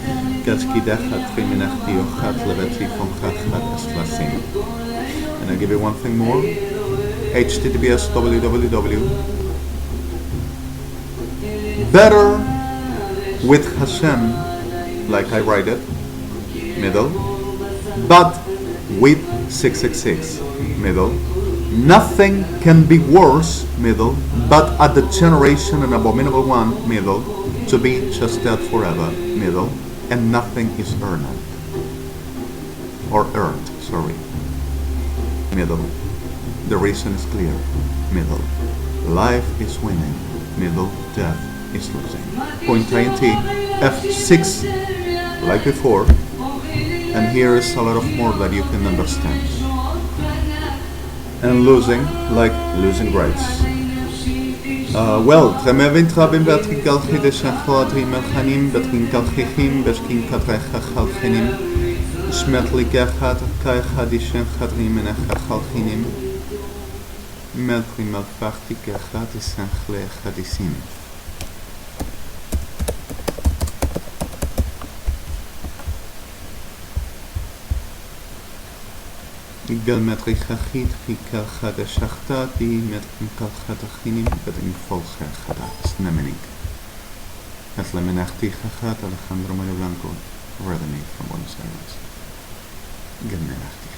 kelski dachat menachti ochat levetri from chatchat eslasim. And I give you one thing more. HTTPS www. Better with Hashem, like I write it, middle, but with 666, middle. Nothing can be worse, middle, but at the generation an abominable one, middle, to be chastised forever, middle, and nothing is earned, or earned, sorry, middle. The reason is clear, middle. Life is winning, middle. Death is losing. Point INT, F6, like before, and here is a lot of more that you can understand. And losing, like losing rights. Well, Tremevin Trabim Batrin Kalchidesh and Khlatri Melchanim, Batrin Kalchichim, Bashkin Katrecha Khalchinim, Shmetli Gachat, Kai Hadishan Khatrim and Khalchinim, Melchim Malfachti Gachat, Sanchle Hadisim. Gal metri chachit chikal chada shachtati metrim kal chada chinim bedrim fol chada snemenik. Es lemenachti chachat Alejandro BLANCO, REDEMI from Buenos Aires. Gal menachti.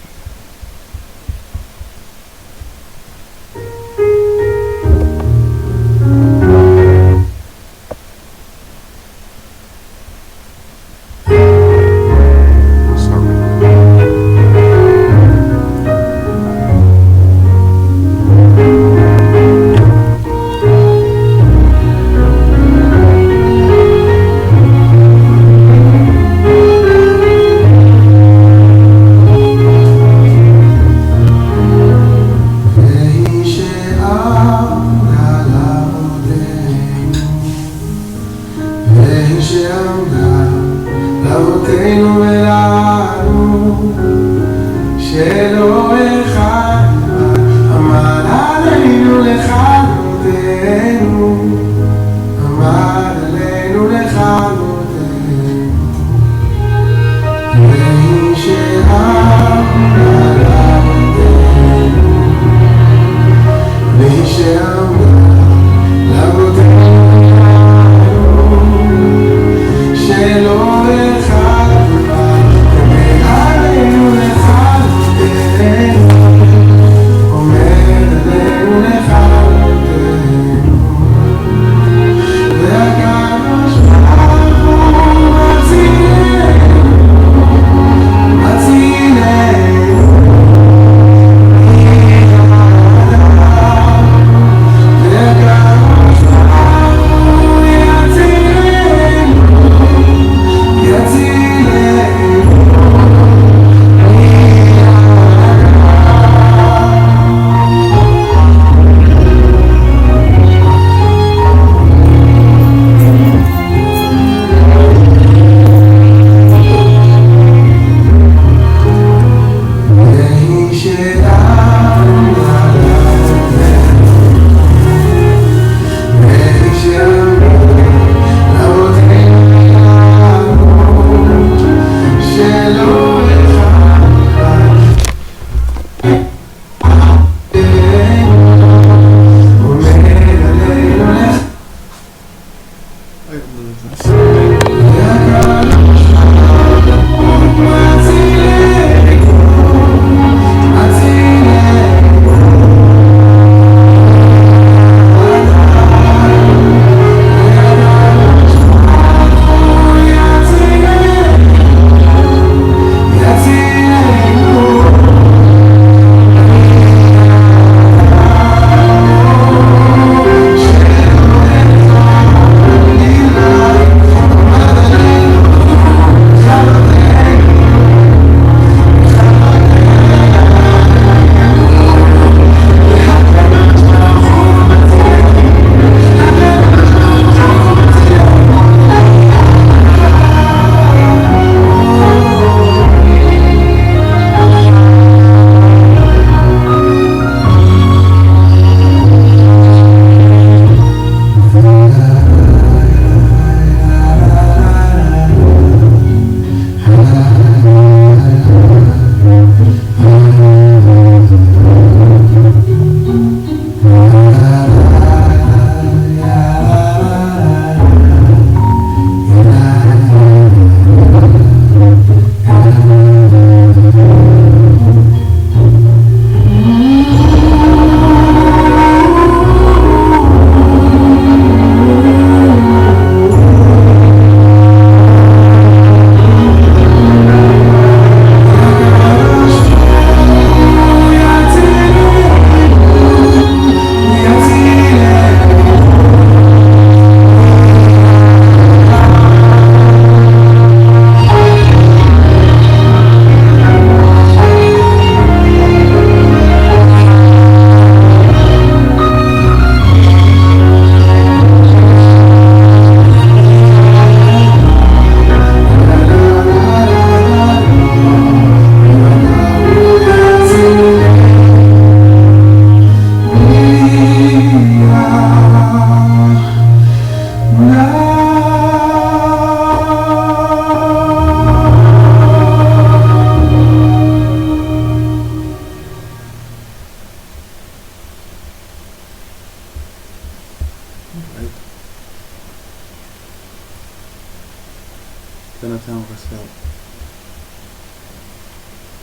Jonathan Russell.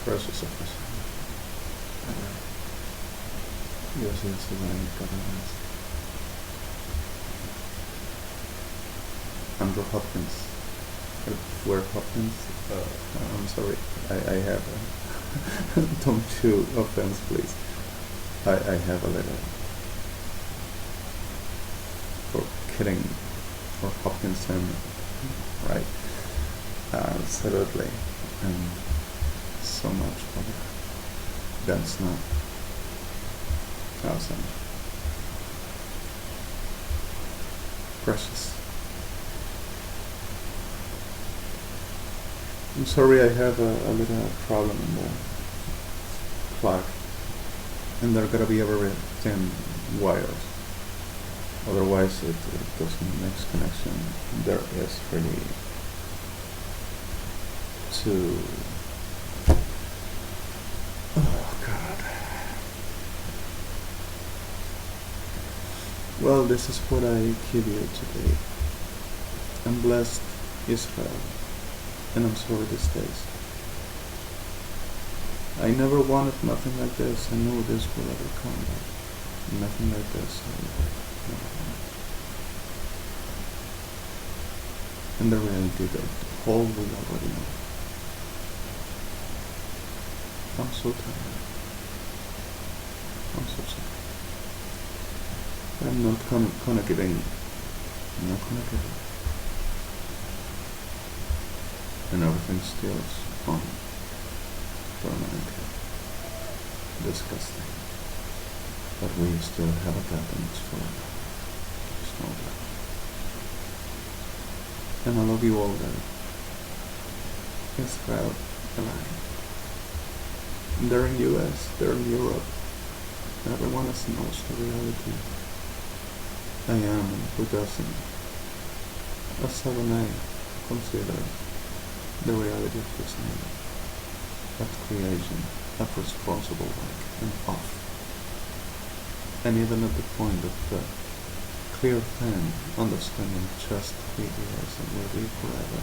Precious of us. Yo sí estoy en capaz. Andrew Hopkins. Where Hopkins? I'm sorry. I have. Don't you offense, please. I have a little for kidding or Hopkinson, right? Absolutely, and so much for that. That's not awesome. Precious. I'm sorry, I have a little problem in the plug, and there gotta be a very thin wires. Otherwise, it doesn't make connection. There is really too. Oh God. Well, this is what I give you today. I'm blessed, Israel, and I'm sorry these days. I never wanted nothing like this. I knew this would ever come, but nothing like this. I never wanted. And the reality, the whole we already know. I'm so tired. I'm so sorry. I'm not gonna give in. I'm not gonna give in. And everything still is on permanently. Disgusting. But we still have a God and it's forever. There's no doubt. And I love you all there. Israel alive. They're in US, they're in Europe. Everyone knows the reality. I am and who doesn't. As ADONAI consider the reality of his name, at creation, of responsible work, and off. And even at the point of the clear thing, understanding just who he is and will be forever,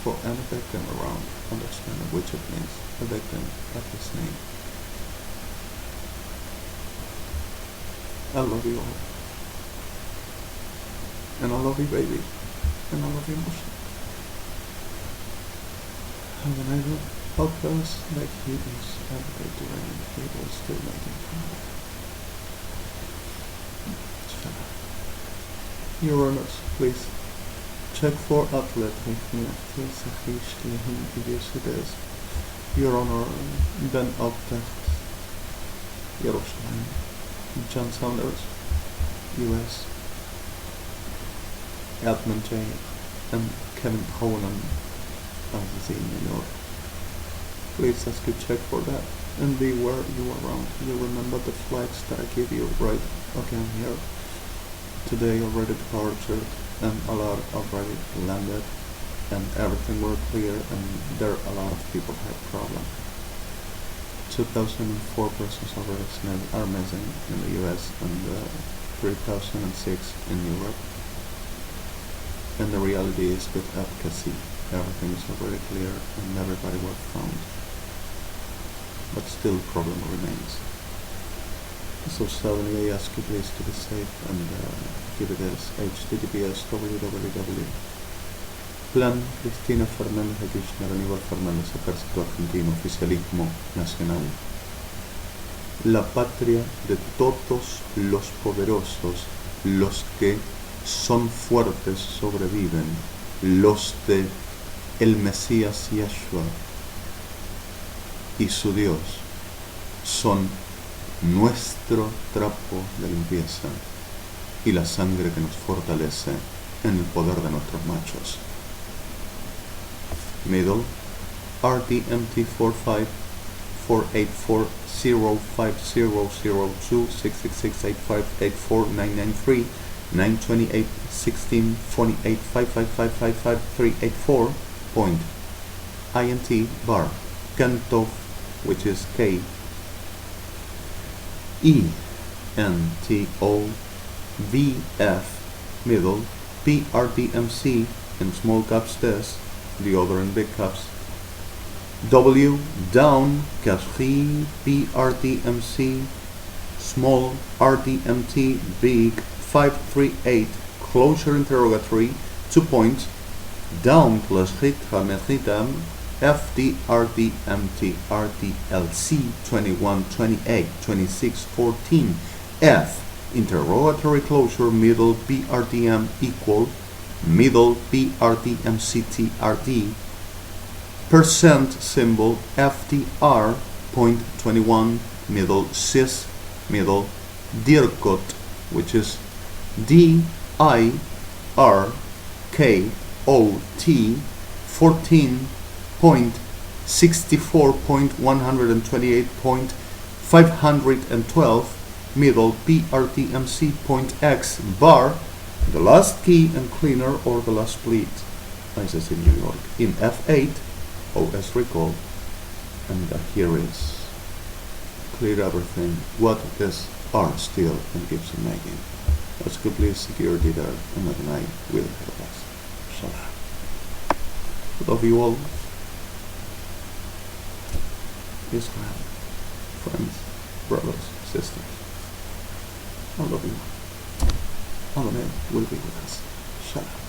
for any victim around, understanding which it means, a victim of his name. I love you all. And I love you, baby. And I love you, Moshe. And when I will help us like he is every day doing, he will still make him proud. Your Honors, please check for outlet Your Honor, Ben Optecht, Jerusalem, John Saunders, US, Edmund J. and Kevin Honan, in New York. Please ask you check for that and be where you are around. You remember the flags that I give you right again here. Today already departed and a lot already landed and everything were clear and there a lot of people had problems. 2004 persons already are missing in the US and 3006 in Europe. And the reality is with advocacy, everything is already clear and everybody was found. But still problem remains. So suddenly I ask you please to be safe and give it as https www. Plan Cristina Fernández de Kirchner Aníbal Fernández Ejército Argentino Oficialismo Nacional. La patria de todos los poderosos, los que son fuertes sobreviven, los de el Mesías Yeshua y su Dios son nuestro trapo de limpieza y la sangre que nos fortalece en el poder de nuestros machos. Middle RDMT 45485050026668584993928164855555384 point INT bar Kantov, which is K E N T O V F middle PRDMC in small caps this the other in big caps. W, down, categorie, BRTMC, small, RTMT, big, 538, closure interrogatory, 2 points, down plus RITRA met RIDEM, FD, RTMT, RTLC, 21, 28, 26, 14, F, interrogatory closure, middle, BRTM equal, middle, BRTMCTRD, percent symbol, FDR, point 21, middle, sys, middle, DIRKOT, which is DIRKOT, 14.64.128.512, middle, BRTMC.X bar, the last key and cleaner or the last split, as is in New York, in F8, OS recall, and here is clear everything. What is R still and Gibson making? Let's complete security there, and ADONAI will help us. Sehlá. Love you all. Israel, friends, brothers, sisters. I love you. ADONAI will be with us. Sehlá.